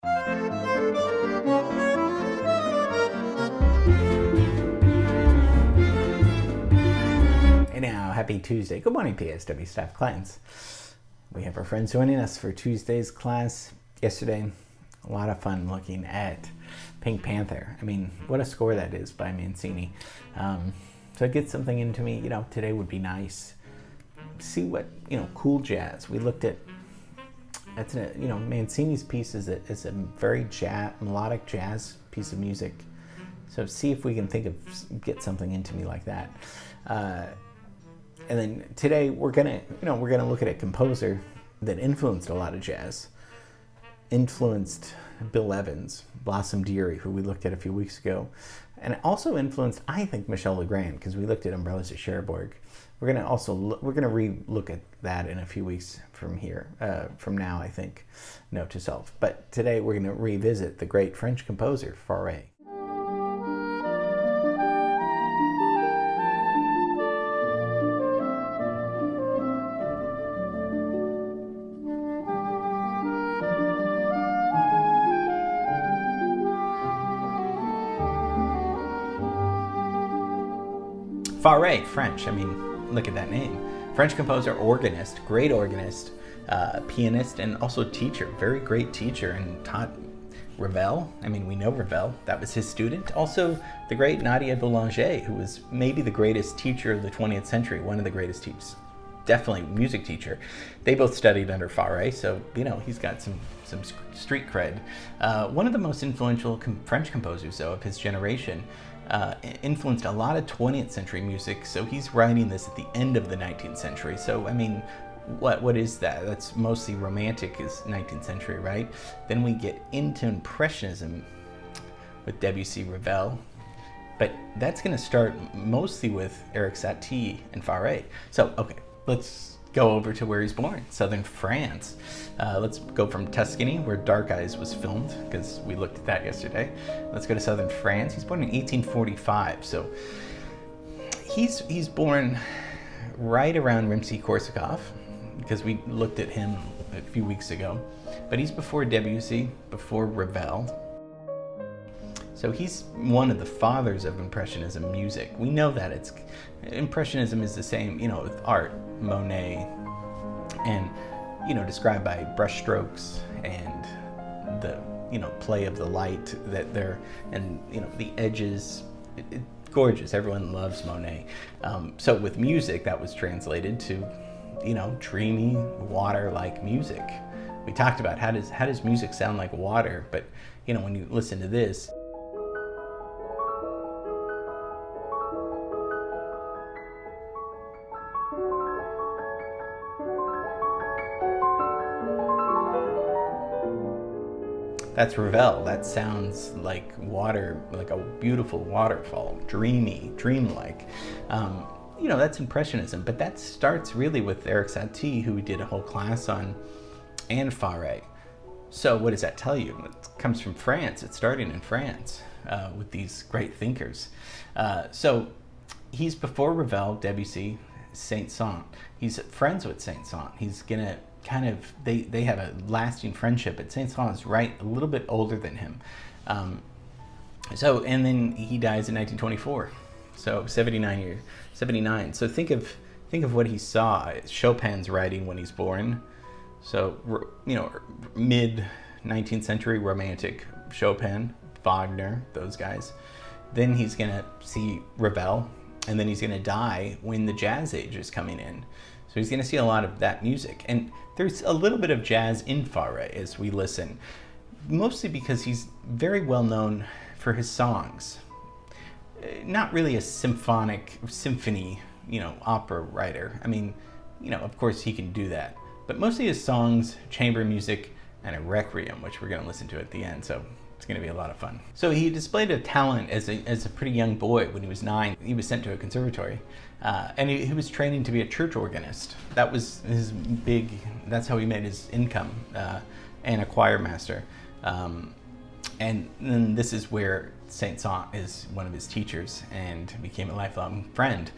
Hey now, happy Tuesday. Good morning, PSW staff clients. We have our friends joining us for Tuesday's class. Yesterday, a lot of fun looking at Pink Panther. I mean, what a score that is by Mancini. So it gets something into me, today would be nice. See what, cool jazz. We looked at, Mancini's piece is a very melodic jazz piece of music. So see if we can get something into me like that. And then today we're gonna look at a composer that influenced a lot of jazz. Influenced Bill Evans, Blossom Dearie, who we looked at a few weeks ago, and also influenced, I think, Michel Legrand, because we looked at Umbrellas of Cherbourg. We're gonna re-look at that in a few weeks from now, I think. Note to self. But today we're gonna revisit the great French composer Fauré. Fauré, French, look at that name. French composer, organist, great organist, pianist, and also teacher, very great teacher, and taught Ravel. We know Ravel, that was his student. Also, the great Nadia Boulanger, who was maybe the greatest teacher of the 20th century, one of the greatest teachers, definitely music teacher. They both studied under Fauré, so, he's got some street cred. One of the most influential French composers, though, of his generation. Influenced a lot of 20th century music, so he's writing this at the end of the 19th century. So, what is that? That's mostly romantic is 19th century, right? Then we get into Impressionism with Debussy, Ravel, but that's going to start mostly with Erik Satie and Fauré. So, okay, let's go over to where he's born, southern France. Let's go from Tuscany, where Dark Eyes was filmed, because we looked at that yesterday. Let's go to southern France. He's born in 1845, so he's born right around Rimsky-Korsakov, because we looked at him a few weeks ago. But he's before Debussy, before Ravel. So he's one of the fathers of Impressionism music. We know that Impressionism is the same, with art, Monet, and, described by brushstrokes and the, play of the light that and, the edges. Gorgeous. Everyone loves Monet. So with music, that was translated to, dreamy, water-like music. We talked about how does music sound like water, but, when you listen to this, that's Ravel. That sounds like water, like a beautiful waterfall, dreamy, dreamlike. That's Impressionism, but that starts really with Erik Satie, who we did a whole class on, and Fauré. So what does that tell you? It comes from France. It's starting in France with these great thinkers. So he's before Ravel, Debussy, Saint-Saëns. He's friends with Saint-Saëns. He's gonna they have a lasting friendship, but Saint-Saëns is right a little bit older than him. And then he dies in 1924, so 79. So think of what he saw. Chopin's writing when he's born, so mid 19th century romantic Chopin, Wagner, those guys. Then he's gonna see Ravel, and then he's gonna die when the jazz age is coming in. So he's going to see a lot of that music. And there's a little bit of jazz in Fauré as we listen, mostly because he's very well known for his songs. Not really a symphony, opera writer. Of course he can do that. But mostly his songs, chamber music, and a requiem, which we're going to listen to at the end. So it's going to be a lot of fun. So he displayed a talent as a pretty young boy. When he was 9, he was sent to a conservatory. And he was training to be a church organist. That was that's how he made his income, and a choir master. And then this is where Saint-Saëns is one of his teachers and became a lifelong friend.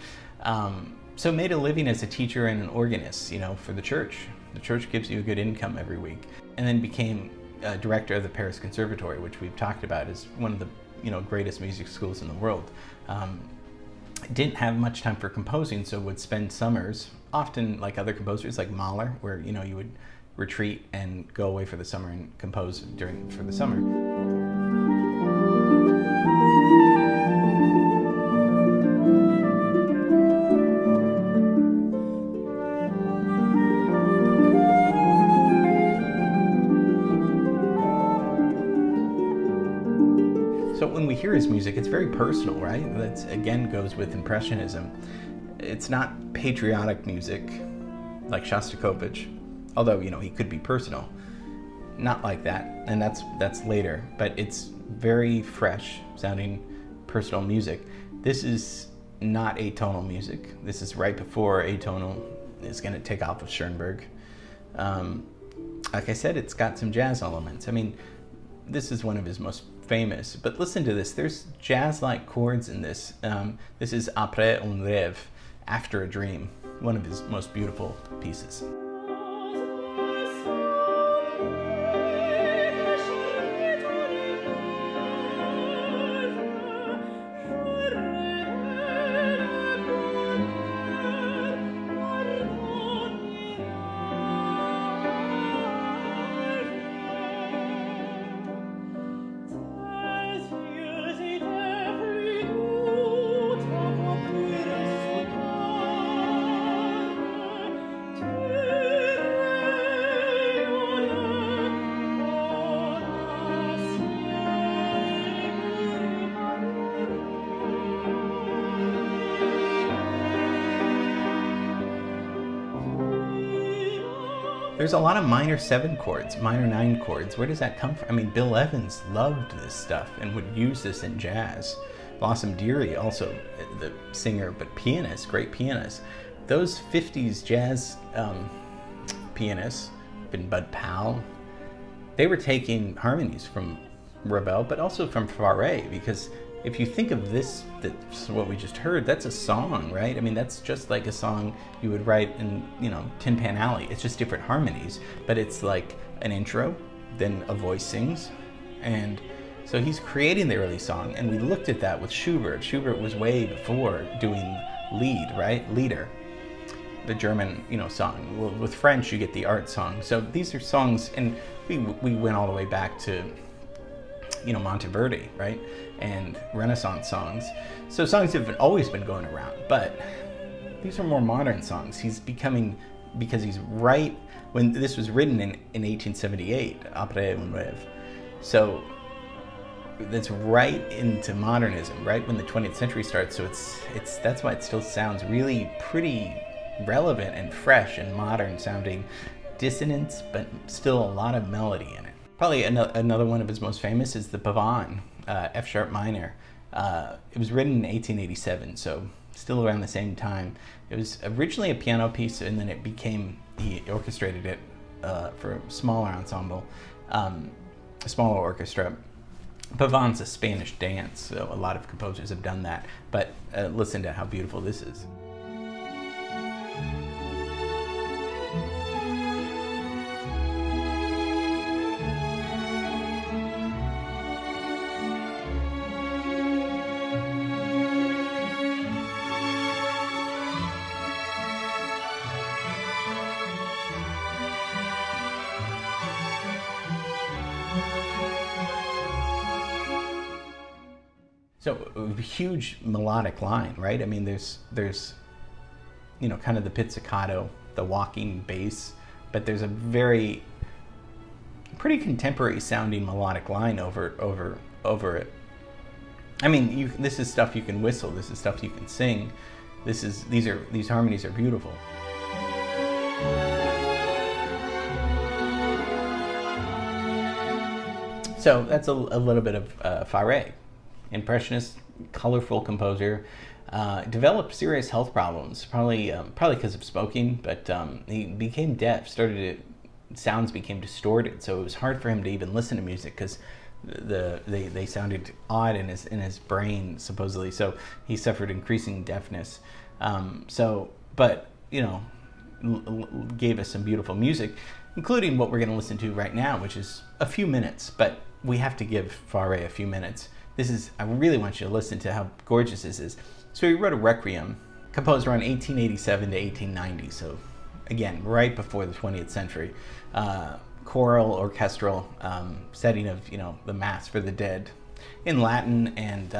So made a living as a teacher and an organist, for the church. The church gives you a good income every week. And then became director of the Paris Conservatory, which we've talked about is one of the greatest music schools in the world. Didn't have much time for composing, so would spend summers, often like other composers like Mahler, where you would retreat and go away for the summer and compose for the summer. So when we hear his music, it's very personal, right? That again goes with Impressionism. It's not patriotic music like Shostakovich, although he could be personal. Not like that, and that's later. But it's very fresh sounding, personal music. This is not atonal music. This is right before atonal is going to take off with Schoenberg. Like I said, it's got some jazz elements. I mean, this is one of his most famous, but listen to this. There's jazz-like chords in this. This is Après un rêve, After a Dream, one of his most beautiful pieces. There's a lot of minor 7 chords, minor 9 chords. Where does that come from? I mean, Bill Evans loved this stuff and would use this in jazz. Blossom Dearie, also the singer, but pianist, great pianist. Those 50s jazz pianists, been Bud Powell, they were taking harmonies from Ravel, but also from Fauré, because if you think of this, that's what we just heard, that's a song, right? I mean, that's just like a song you would write in, Tin Pan Alley. It's just different harmonies, but it's like an intro, then a voice sings. And so he's creating the early song, and we looked at that with Schubert. Schubert was way before doing lead, right? Lieder, the German, song. Well, with French, you get the art song. So these are songs, and we went all the way back to Monteverdi, right? And Renaissance songs. So songs have always been going around, but these are more modern songs. He's becoming, because he's right when this was written in 1878, Après un rêve. So that's right into modernism, right when the 20th century starts. So it's that's why it still sounds really pretty relevant and fresh and modern sounding, dissonance, but still a lot of melody in it. Probably another one of his most famous is the Pavane, F sharp minor. It was written in 1887, so still around the same time. It was originally a piano piece, and then he orchestrated it for a smaller ensemble, a smaller orchestra. Pavane's a Spanish dance, so a lot of composers have done that, but listen to how beautiful this is. So a huge melodic line, right? I mean, there's kind of the pizzicato, the walking bass, but there's a pretty contemporary sounding melodic line over it. I mean, this is stuff you can whistle. This is stuff you can sing. These harmonies are beautiful. So that's a little bit of Fauré. Impressionist, colorful composer, developed serious health problems, probably because of smoking, but he became deaf, sounds became distorted, so it was hard for him to even listen to music because they sounded odd in his brain, supposedly, so he suffered increasing deafness. But gave us some beautiful music. including what we're going to listen to right now, which is a few minutes, but we have to give Fauré a few minutes. I really want you to listen to how gorgeous this is. So he wrote a requiem, composed around 1887 to 1890, so again, right before the 20th century. Choral, orchestral setting of, the Mass for the Dead in Latin, and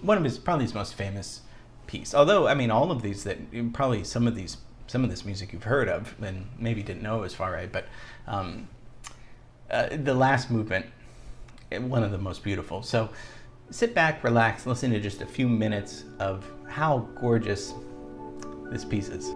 one of probably his most famous piece. Although, all of these probably some of this music you've heard of and maybe didn't know it was Fauré, but the last movement, one of the most beautiful. So sit back, relax, listen to just a few minutes of how gorgeous this piece is.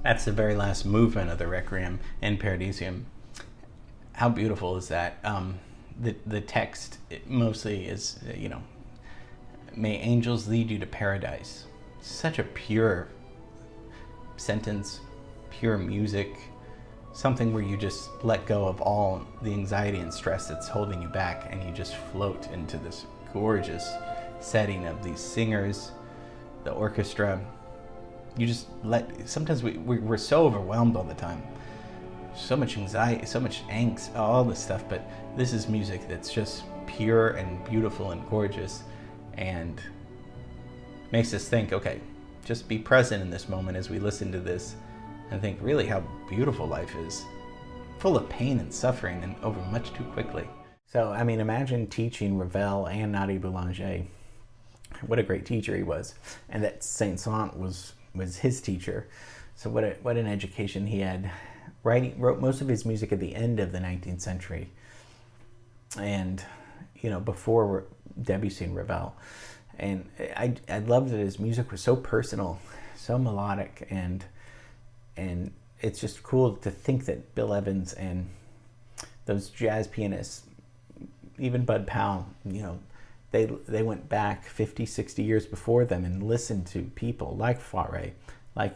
That's the very last movement of the Requiem in Paradisium. How beautiful is that? The text mostly is, may angels lead you to paradise. Such a pure sentence, pure music, something where you just let go of all the anxiety and stress that's holding you back, and you just float into this gorgeous setting of these singers, the orchestra. You just sometimes we're so overwhelmed all the time. So much anxiety, so much angst, all this stuff, but this is music that's just pure and beautiful and gorgeous, and makes us think, okay, just be present in this moment as we listen to this and think really how beautiful life is, full of pain and suffering and over much too quickly. So, imagine teaching Ravel and Nadia Boulanger. What a great teacher he was. And that Saint-Saëns was his teacher. So what an education he had. Wrote most of his music at the end of the 19th century, and before Debussy and Ravel, And I loved that his music was so personal, so melodic, and it's just cool to think that Bill Evans and those jazz pianists, even Bud Powell, you know, they went back 50, 60 years before them and listened to people like Fauré, like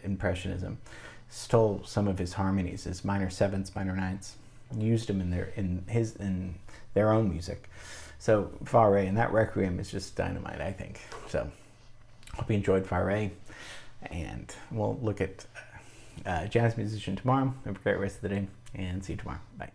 Impressionism, stole some of his harmonies, his minor sevenths, minor ninths, used them in their own music. So Fauré, and that Requiem is just dynamite, I think. So hope you enjoyed Fauré, and we'll look at Jazz Musician tomorrow. Have a great rest of the day, and see you tomorrow. Bye.